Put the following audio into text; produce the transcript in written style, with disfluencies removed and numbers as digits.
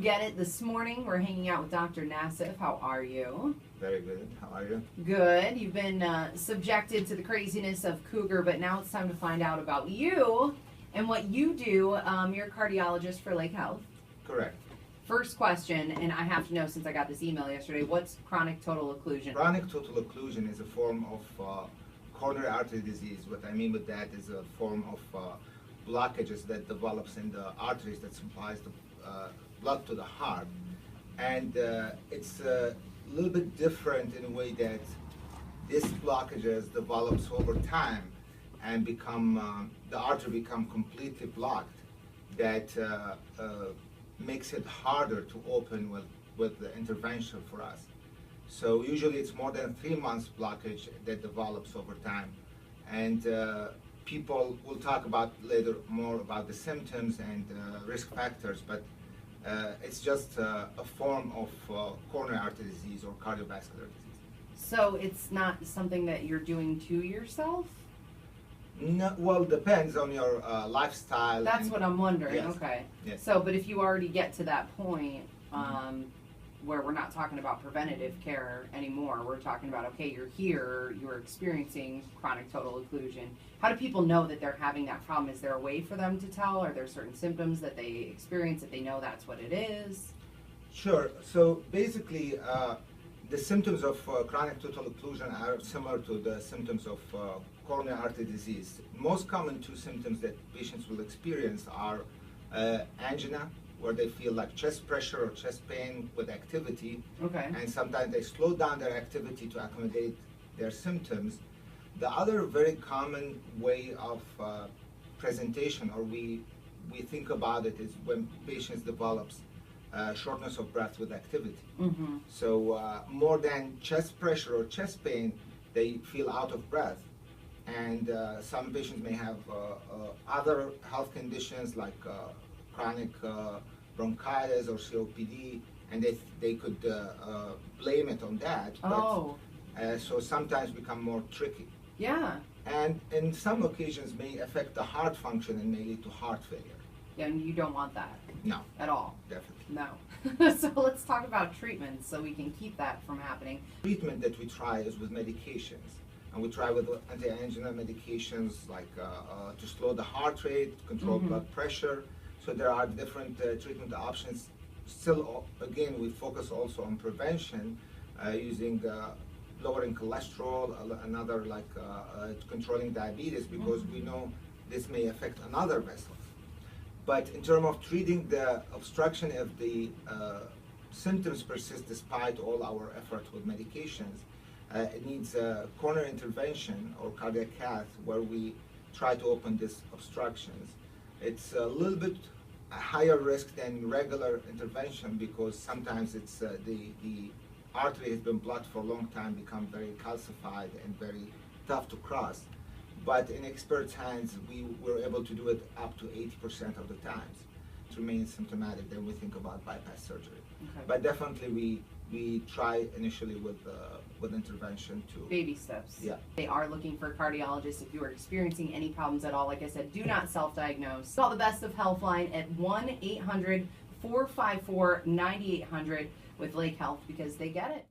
Get It this morning. We're hanging out with Dr. Nasif. How are you? Very good. How are you? Good. You've been subjected to the craziness of Cougar, but now it's time to find out about you and what you do. You're a cardiologist for Lake Health. Correct. First question, and I have to know since I got this email yesterday, what's chronic total occlusion? Chronic total occlusion is a form of coronary artery disease. What I mean with that is a form of blockages that develops in the arteries that supplies the blood to the heart. And it's a little bit different in a way that this blockages develops over time and become, the artery become completely blocked. That makes it harder to open with the intervention for us. So usually it's more than 3 months blockage that develops over time. And people will talk about later more about the symptoms and risk factors, but it's just a form of coronary artery disease or cardiovascular disease. So it's not something that you're doing to yourself? No, well, depends on your lifestyle. That's what I'm wondering. Yes. Okay. Yes. So, but if you already get to that point where we're not talking about preventative care anymore, we're talking about, okay, you're here, you're experiencing chronic total occlusion. How do people know that they're having that problem? Is there a way for them to tell? Are there certain symptoms that they experience that they know that's what it is? Sure. So basically, the symptoms of chronic total occlusion are similar to the symptoms of coronary artery disease. Most common two symptoms that patients will experience are angina, where they feel like chest pressure or chest pain with activity. Okay. And sometimes they slow down their activity to accommodate their symptoms. The other very common way of presentation, or we think about it, is when patients develops shortness of breath with activity. Mm-hmm. So more than chest pressure or chest pain, they feel out of breath. And some patients may have other health conditions like chronic bronchitis or COPD, and they could blame it on that. Oh. But, so sometimes become more tricky. Yeah. And in some occasions may affect the heart function and may lead to heart failure. And you don't want that. No. At all. Definitely. No. So let's talk about treatments so we can keep that from happening. Treatment that we try is with medications. And we try with anti-angina medications like to slow the heart rate, control blood pressure. So there are different treatment options. Still, again, we focus also on prevention using lowering cholesterol, another like controlling diabetes, because we know this may affect another vessels. But in terms of treating the obstruction, if the symptoms persist despite all our efforts with medications, it needs a coronary intervention or cardiac cath where we try to open these obstructions. It's a little bit higher risk than regular intervention because sometimes it's the artery has been blocked for a long time, become very calcified and very tough to cross. But in experts' hands, we were able to do it up to 80% of the times. It remains symptomatic, then we think about bypass surgery. Okay. But definitely we try initially with intervention to Baby steps. Yeah. They are looking for a cardiologist. If you are experiencing any problems at all, like I said, do not self-diagnose. Call the Best of Healthline at 1-800-454-9800 with Lake Health because they get it.